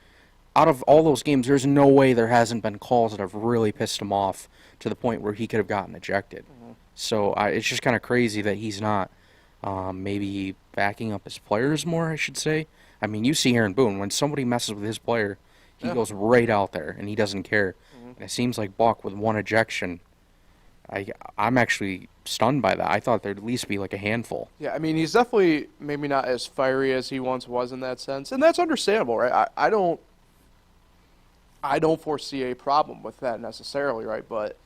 out of all those games, there's no way there hasn't been calls that have really pissed him off to the point where he could have gotten ejected. Mm-hmm. So it's just kind of crazy that he's not maybe backing up his players more, I should say. I mean, you see Aaron Boone, when somebody messes with his player, he goes right out there, and he doesn't care. Mm-hmm. And it seems like Buck, with one ejection, I'm actually stunned by that. I thought there'd at least be like a handful. Yeah, I mean, he's definitely maybe not as fiery as he once was in that sense, and that's understandable, right? I don't foresee a problem with that necessarily, right? But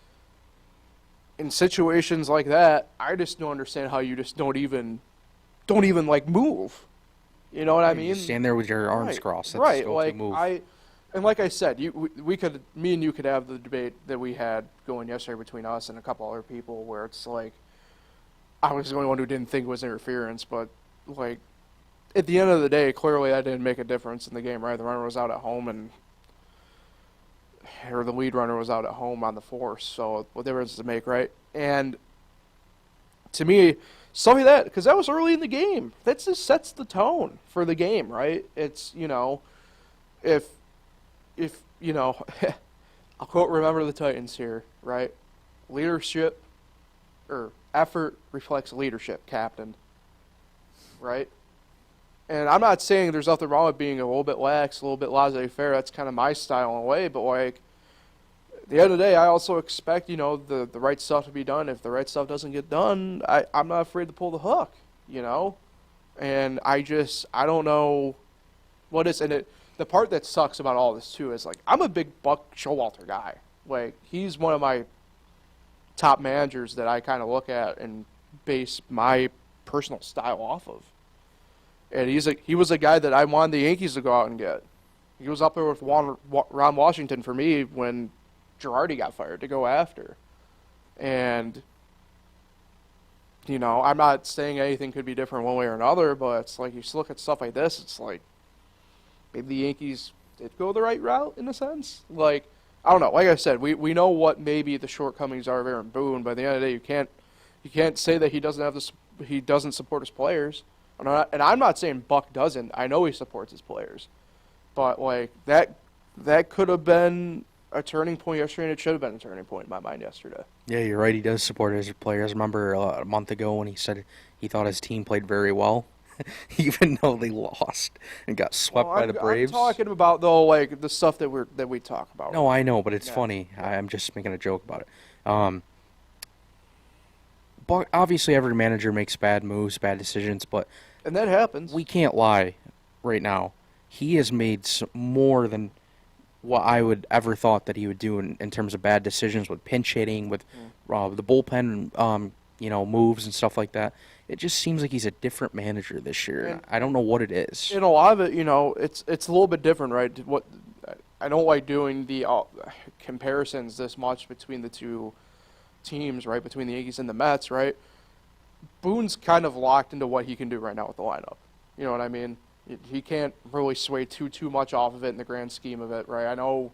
in situations like that, I just don't understand how you just don't even like move. You know what I mean? You stand there with your arms crossed. That's right. still Like move. And like I said, me and you could have the debate that we had going yesterday between us and a couple other people, where it's like, I was the only one who didn't think it was interference, but like at the end of the day, clearly that didn't make a difference in the game, right? The runner was out at home, or the lead runner was out at home on the force, so what difference does it make, right? And to me, stuff like that, because that was early in the game, that just sets the tone for the game, right? It's, if I'll quote Remember the Titans here, right? Leadership, or effort reflects leadership, Captain, right? And I'm not saying there's nothing wrong with being a little bit lax, a little bit laissez-faire. That's kind of my style in a way. But, like, at the end of the day, I also expect, the right stuff to be done. If the right stuff doesn't get done, I'm not afraid to pull the hook, And I don't know what is. And the part that sucks about all this, too, is, like, I'm a big Buck Showalter guy. Like, he's one of my top managers that I kind of look at and base my personal style off of. And he was a guy that I wanted the Yankees to go out and get. He was up there with Ron Washington for me when Girardi got fired to go after. And, I'm not saying anything could be different one way or another, but it's like you look at stuff like this, it's like maybe the Yankees did go the right route in a sense. Like, I don't know. Like I said, we know what maybe the shortcomings are of Aaron Boone, but at the end of the day, you can't say that he doesn't have the he doesn't support his players. And I'm not saying Buck doesn't. I know he supports his players. But, like, that could have been a turning point yesterday, and it should have been a turning point in my mind yesterday. Yeah, you're right. He does support his players. I remember a month ago when he said he thought his team played very well, even though they lost and got swept by the Braves. I'm talking about, though, like, the stuff that we talk about. No, I know, but it's Yeah. funny. I'm just making a joke about it. But obviously, every manager makes bad moves, bad decisions, but And that happens. we can't lie right now. He has made more than what I would ever thought that he would do in terms of bad decisions with pinch hitting, with the bullpen, moves and stuff like that. It just seems like he's a different manager this year. And I don't know what it is. In a lot of it, it's a little bit different, right? What I don't like doing the comparisons this much between the two teams, right? Between the Yankees and the Mets, right? Boone's kind of locked into what he can do right now with the lineup. You know what I mean? He can't really sway too much off of it in the grand scheme of it, right? I know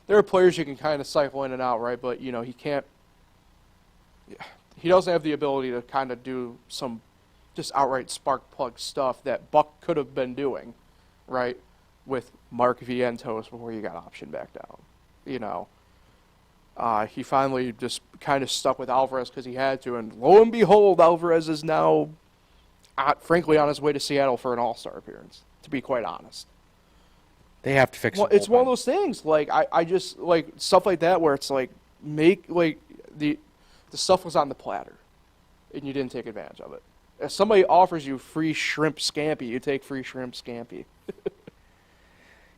there are players you can kind of cycle in and out, right? But, he can't – he doesn't have the ability to kind of do some just outright spark plug stuff that Buck could have been doing, right, with Mark Vientos before he got optioned back down, He finally just kind of stuck with Alvarez because he had to, and lo and behold, Alvarez is now – frankly, on his way to Seattle for an All-Star appearance, to be quite honest. They have to fix it. It's one of those things, like, I just, like, stuff like that where it's, like, the stuff was on the platter, and you didn't take advantage of it. If somebody offers you free shrimp scampi, you take free shrimp scampi.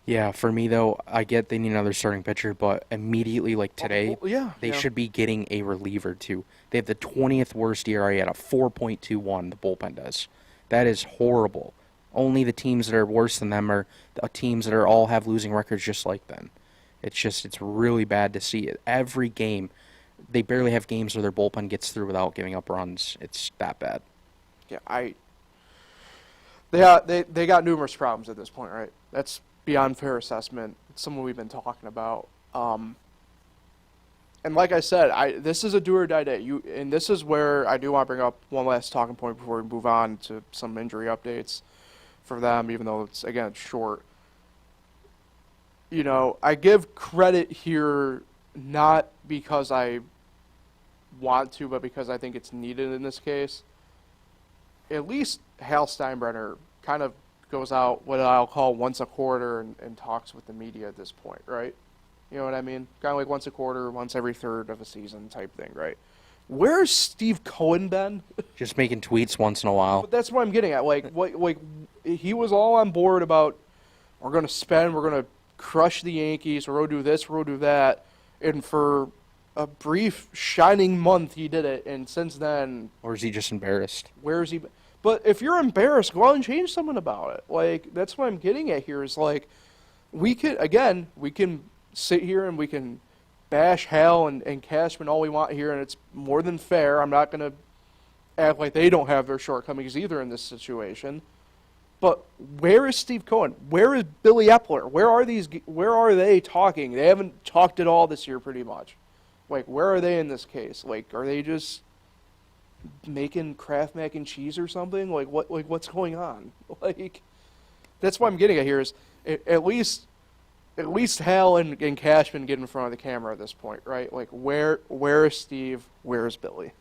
Yeah, for me, though, I get they need another starting pitcher, but immediately, like today, they should be getting a reliever, too. They have the 20th worst ERA at a 4.21, the bullpen does. That is horrible. Only the teams that are worse than them are the teams that all have losing records just like them. It's really bad to see it. Every game, they barely have games where their bullpen gets through without giving up runs. It's that bad. Yeah, they got numerous problems at this point, right? That's beyond fair assessment. It's something we've been talking about. And like I said, this is a do or die day. And this is where I do want to bring up one last talking point before we move on to some injury updates for them, even though it's short. I give credit here not because I want to, but because I think it's needed in this case. At least Hal Steinbrenner kind of goes out what I'll call once a quarter and talks with the media at this point, right? You know what I mean? Kind of like once a quarter, once every third of a season type thing, right? Where's Steve Cohen been? Just making tweets once in a while. But that's what I'm getting at. Like he was all on board about we're going to crush the Yankees, we're going to do this, we're going to do that. And for a brief shining month, he did it. And since then... Or is he just embarrassed? Where is he... But if you're embarrassed, go out and change something about it. Like, that's what I'm getting at here is, like, we can sit here and we can bash Hal and Cashman all we want here, and it's more than fair. I'm not going to act like they don't have their shortcomings either in this situation. But where is Steve Cohen? Where is Billy Epler? Where are they talking? They haven't talked at all this year pretty much. Like, where are they in this case? Like, are they just making Kraft mac and cheese or something? Like what's going on? Like, that's what I'm getting at here is at least Hal and Cashman get in front of the camera at this point, right? Like, where is Steve? Where is Billy?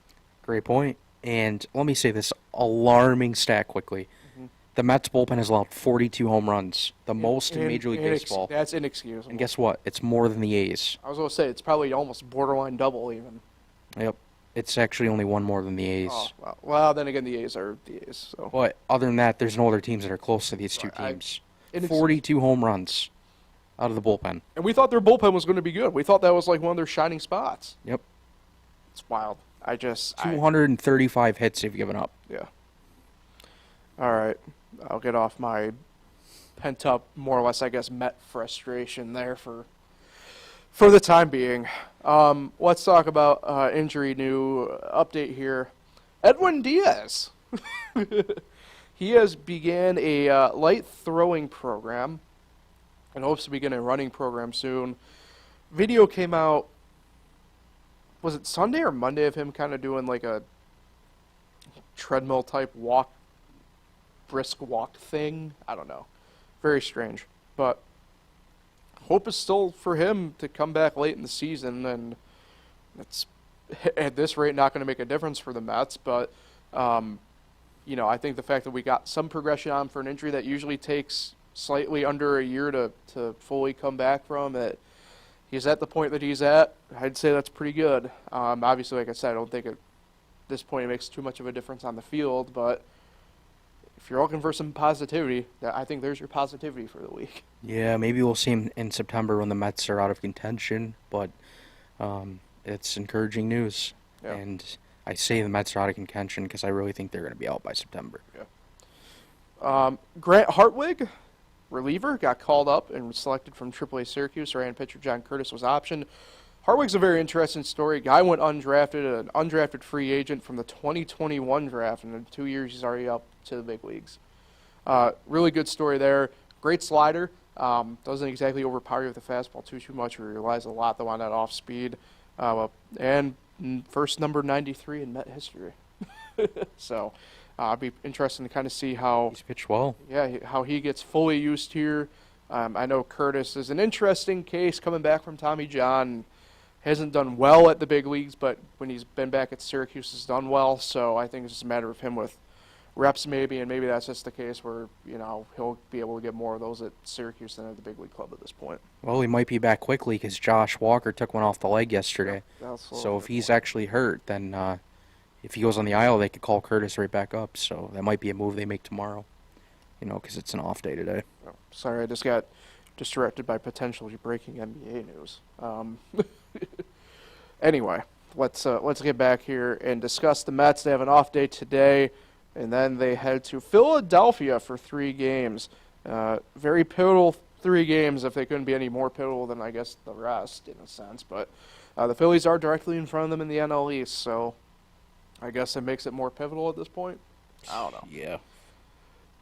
Great point. And let me say this alarming stat quickly. Mm-hmm. The Mets bullpen has allowed 42 home runs, the most in Major League Baseball. That's inexcusable. And guess what? It's more than the A's. I was going to say, it's probably almost borderline double even. Yep. It's actually only one more than the A's. Oh, well, then again, the A's are the A's. So. But other than that, there's no other teams that are close to these two teams. 42 home runs out of the bullpen. And we thought their bullpen was going to be good. We thought that was like one of their shining spots. Yep. It's wild. 235 hits they've given up. Yeah. All right. I'll get off my pent-up, more or less, I guess, Met frustration there for the time being. Let's talk about injury new update here. Edwin Diaz. He has began a light throwing program and hopes to begin a running program soon. Video came out, was it Sunday or Monday, of him kind of doing like a treadmill type brisk walk thing. I don't know. Very strange. But hope is still for him to come back late in the season, and it's at this rate not going to make a difference for the Mets. But I think the fact that we got some progression on for an injury that usually takes slightly under a year to fully come back from, that he's at the point that he's at, I'd say that's pretty good. Obviously, like I said, I don't think at this point it makes too much of a difference on the field, but if you're looking for some positivity, I think there's your positivity for the week. Yeah, maybe we'll see him in September when the Mets are out of contention, but it's encouraging news. Yeah. And I say the Mets are out of contention because I really think they're going to be out by September. Yeah. Grant Hartwig, reliever, got called up and was selected from AAA Syracuse. Right-hand pitcher John Curtis was optioned. Hartwig's a very interesting story. Guy went undrafted, an undrafted free agent from the 2021 draft, and in 2 years he's already up to the big leagues. Really good story there. Great slider. Doesn't exactly overpower you with the fastball too much. He relies a lot, though, on that off speed. And first number 93 in Met history. So it'd be interesting to kind of see how He's pitched well. Yeah, how he gets fully used here. I know Curtis is an interesting case coming back from Tommy John. Hasn't done well at the big leagues, but when he's been back at Syracuse, has done well. So I think it's just a matter of him with reps maybe, and maybe that's just the case where he'll be able to get more of those at Syracuse than at the big league club at this point. Well, he might be back quickly because Josh Walker took one off the leg yesterday. So if he's actually hurt, then if he goes on the IL, they could call Curtis right back up. So that might be a move they make tomorrow, because it's an off day today. Oh, sorry, I just got distracted by potentially breaking NBA news. Anyway, let's get back here and discuss the Mets. They have an off day today, and then they head to Philadelphia for 3 games. Very pivotal 3 games, if they couldn't be any more pivotal than, I guess, the rest, in a sense. But the Phillies are directly in front of them in the NL East, so I guess it makes it more pivotal at this point. I don't know. Yeah.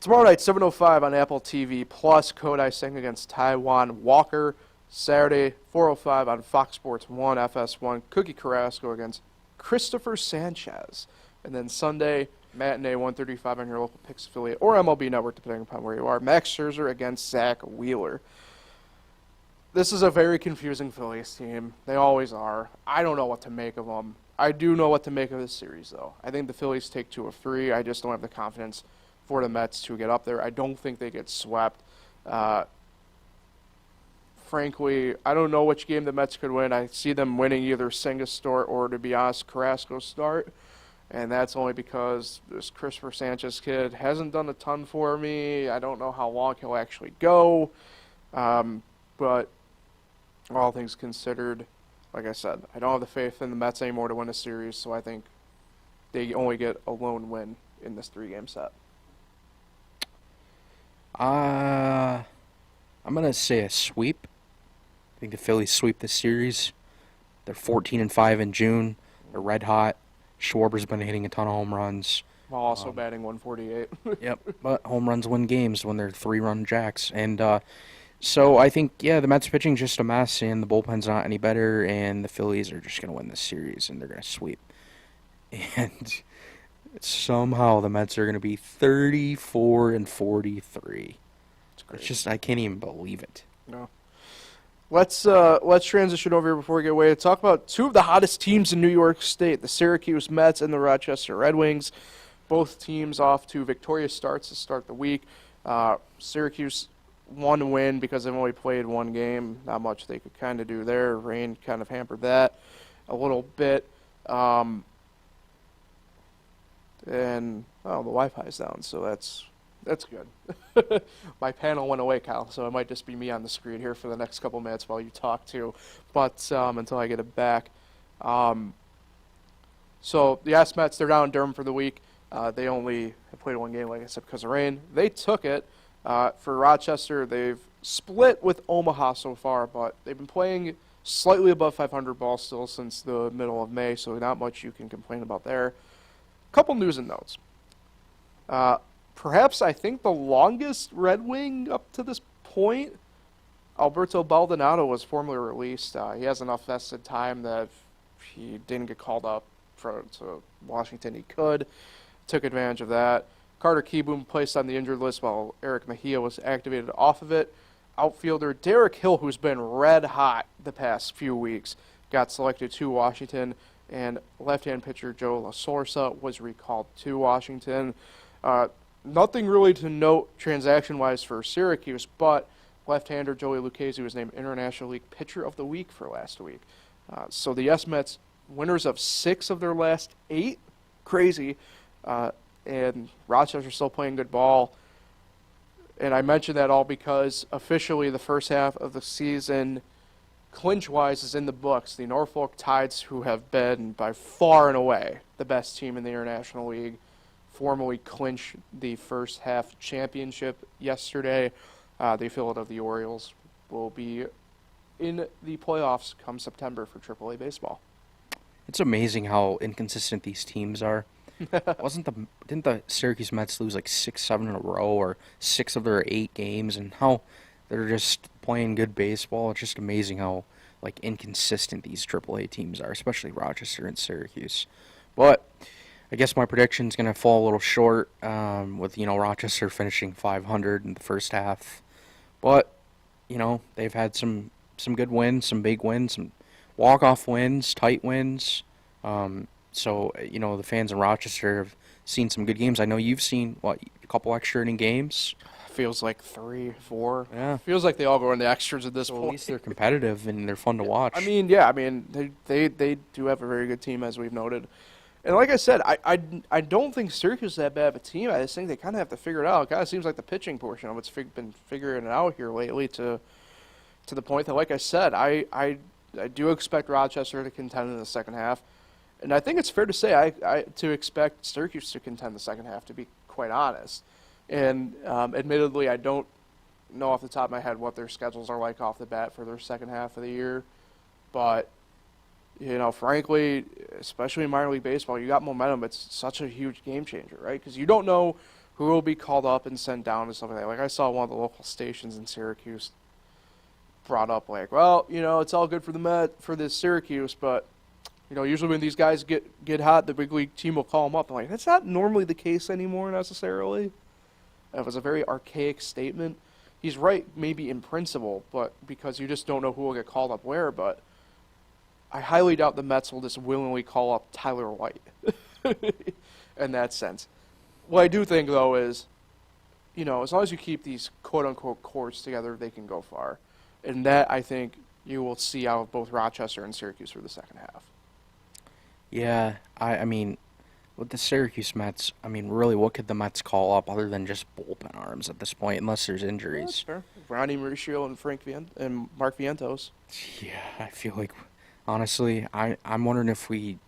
Tomorrow night, 7:05 on Apple TV, plus Kodai Singh against Taiwan Walker. Saturday, 4:05 on Fox Sports 1, FS1, Cookie Carrasco against Christopher Sanchez. And then Sunday, matinee, 1:35 on your local Picks affiliate or MLB Network, depending upon where you are, Max Scherzer against Zach Wheeler. This is a very confusing Phillies team. They always are. I don't know what to make of them. I do know what to make of this series, though. I think the Phillies take 2 of 3. I just don't have the confidence for the Mets to get up there. I don't think they get swept. Frankly, I don't know which game the Mets could win. I see them winning either Singh's start or, to be honest, Carrasco's start. And that's only because this Christopher Sanchez kid hasn't done a ton for me. I don't know how long he'll actually go. But all things considered, like I said, I don't have the faith in the Mets anymore to win a series, so I think they only get a lone win in this 3-game set. I'm going to say a sweep. I think the Phillies sweep this series. They're 14-5 in June. They're red hot. Schwarber's been hitting a ton of home runs. While also batting 148. Yep, but home runs win games when they're 3-run jacks. And so I think, the Mets pitching's just a mess, and the bullpen's not any better, and the Phillies are just going to win this series, and they're going to sweep. And somehow the Mets are going to be 34-43. It's just, I can't even believe it. No. Let's transition over here before we get away to talk about 2 of the hottest teams in New York State, the Syracuse Mets and the Rochester Red Wings. Both teams off to victorious starts to start the week. Syracuse 1 win because they've only played 1 game. Not much they could kind of do there. Rain kind of hampered that a little bit. And the Wi-Fi is down, so that's good. My panel went away, Kyle, so it might just be me on the screen here for the next couple minutes while you talk too. But until I get it back. So the Mets, they're down in Durham for the week. They only have played 1 game, like I said, because of rain. They took it. For Rochester, they've split with Omaha so far, but they've been playing slightly above 500 ball still since the middle of May, so not much you can complain about there. Couple news and notes. Perhaps I think the longest Red Wing up to this point, Alberto Baldonado, was formally released. He has enough vested time that if he didn't get called up to Washington, he could. took advantage of that. Carter Kieboom placed on the injured list while Eric Mejia was activated off of it. Outfielder Derek Hill, who's been red hot the past few weeks, got selected to Washington, and left-hand pitcher Joe La Sorsa was recalled to Washington. Nothing really to note transaction-wise for Syracuse, but left-hander Joey Lucchesi was named International League Pitcher of the Week for last week. So the S-Mets, winners of 6 of their last 8, crazy, and Rochester's still playing good ball. And I mention that all because officially the first half of the season, clinch-wise, is in the books. The Norfolk Tides, who have been by far and away the best team in the International League, formally clinched the first half championship yesterday. They feel that the Orioles will be in the playoffs come September for AAA baseball. It's amazing how inconsistent these teams are. Didn't the Syracuse Mets lose like 6, 7 in a row, or 6 of their 8 games, and how they're just playing good baseball? It's just amazing how like inconsistent these AAA teams are, especially Rochester and Syracuse. But I guess my prediction's gonna fall a little short, with Rochester finishing 500 in the first half. But they've had some good wins, some big wins, some walk-off wins, tight wins. So, the fans in Rochester have seen some good games. I know you've seen, a couple extra inning games? Feels like 3, 4. Yeah. Feels like they all go into extras at this Well, point. at least they're competitive and they're fun to watch. They do have a very good team, as we've noted. And like I said, I don't think Syracuse is that bad of a team. I just think they kind of have to figure it out. It kind of seems like the pitching portion of it's been figuring it out here lately to the point that, like I said, I do expect Rochester to contend in the second half. And I think it's fair to say I to expect Syracuse to contend the second half, to be quite honest. And admittedly, I don't know off the top of my head what their schedules are like off the bat for their second half of the year. But, frankly, especially in minor league baseball, you got momentum. It's such a huge game changer, right? Because you don't know who will be called up and sent down and stuff like that. Like I saw one of the local stations in Syracuse brought up, like, well, it's all good for this Syracuse, but usually when these guys get hot, the big league team will call them up. I'm like, that's not normally the case anymore necessarily. It was a very archaic statement. He's right, maybe in principle, but because you just don't know who will get called up where. But I highly doubt the Mets will just willingly call up Tyler White in that sense. What I do think, though, is, as long as you keep these quote-unquote cores together, they can go far. And that, I think, you will see out of both Rochester and Syracuse for the second half. Yeah, I mean, with the Syracuse Mets, really, what could the Mets call up other than just bullpen arms at this point, unless there's injuries? That's fair. Ronnie Mauricio and Mark Vientos. Yeah, I feel like, honestly, I'm wondering if we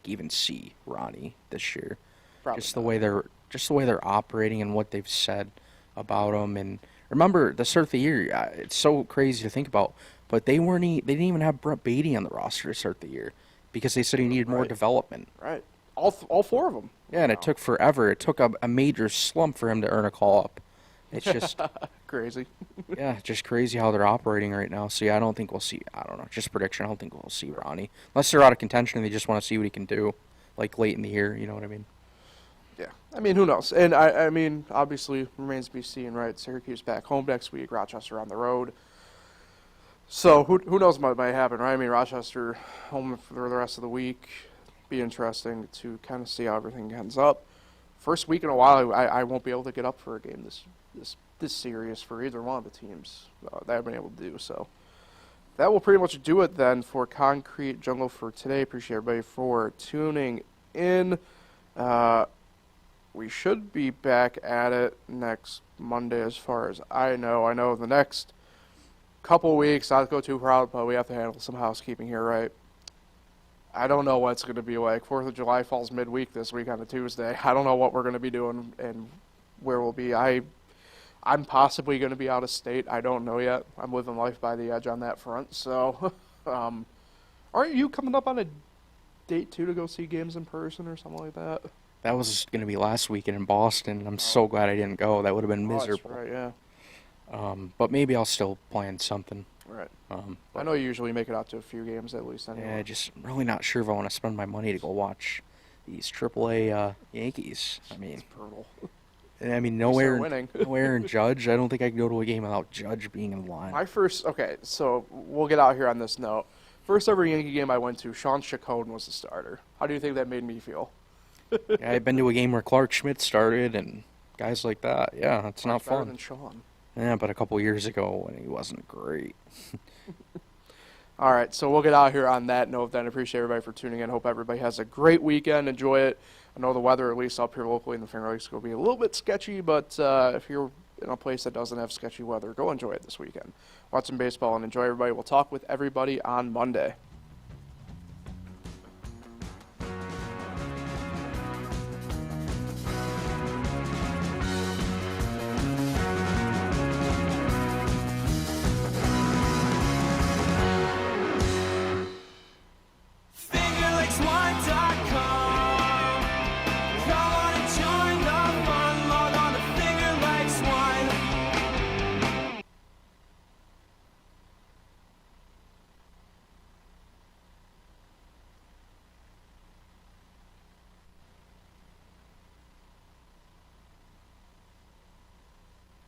even see Ronnie this year. Probably just not. the way they're operating and what they've said about him. And remember, the start of the year, it's so crazy to think about, but they didn't even have Brett Beatty on the roster to start the year, because they said he needed more development. Right. All 4 of them. Yeah, and it took forever. It took a major slump for him to earn a call-up. It's just crazy. yeah, just crazy how they're operating right now. So, yeah, I don't think we'll see, I don't know, just prediction, I don't think we'll see Ronnie. Unless they're out of contention and they just want to see what he can do, late in the year, you know what I mean? Yeah. Who knows? And, obviously, remains to be seen, right? Syracuse back home next week, Rochester on the road. So, who knows what might happen, right? Rochester home for the rest of the week. Be interesting to kind of see how everything ends up. First week in a while, I won't be able to get up for a game this serious for either one of the teams that I've been able to do. So that will pretty much do it then for Concrete Jungle for today. Appreciate everybody for tuning in. We should be back at it next Monday as far as I know. I know the next couple of weeks, not to go too proud, but we have to handle some housekeeping here, right? I don't know what it's going to be like. 4th of July falls midweek this week on a Tuesday. I don't know what we're going to be doing and where we'll be. I'm possibly going to be out of state. I don't know yet. I'm living life by the edge on that front. So, aren't you coming up on a date, too, to go see games in person or something like that? That was going to be last weekend in Boston. I'm so glad I didn't go. That would have been miserable. That's right, yeah. But maybe I'll still plan something. Right. I know you usually make it out to a few games at least anyway. Yeah, just really not sure if I want to spend my money to go watch these AAA Yankees. I mean, It's brutal. nowhere, winning. nowhere in Judge. I don't think I could go to a game without Judge being in the line. Okay, so we'll get out here on this note. First ever Yankee game I went to, Sean Chacon was the starter. How do you think that made me feel? Yeah, I've been to a game where Clark Schmidt started and guys like that. Yeah, that's not Much better fun. than Sean. Yeah, but a couple years ago when he wasn't great. All right, so we'll get out here on that note then. Appreciate everybody for tuning in. Hope everybody has a great weekend. Enjoy it. I know the weather, at least up here locally in the Finger Lakes, will be a little bit sketchy, but if you're in a place that doesn't have sketchy weather, go enjoy it this weekend. Watch some baseball and enjoy everybody. We'll talk with everybody on Monday.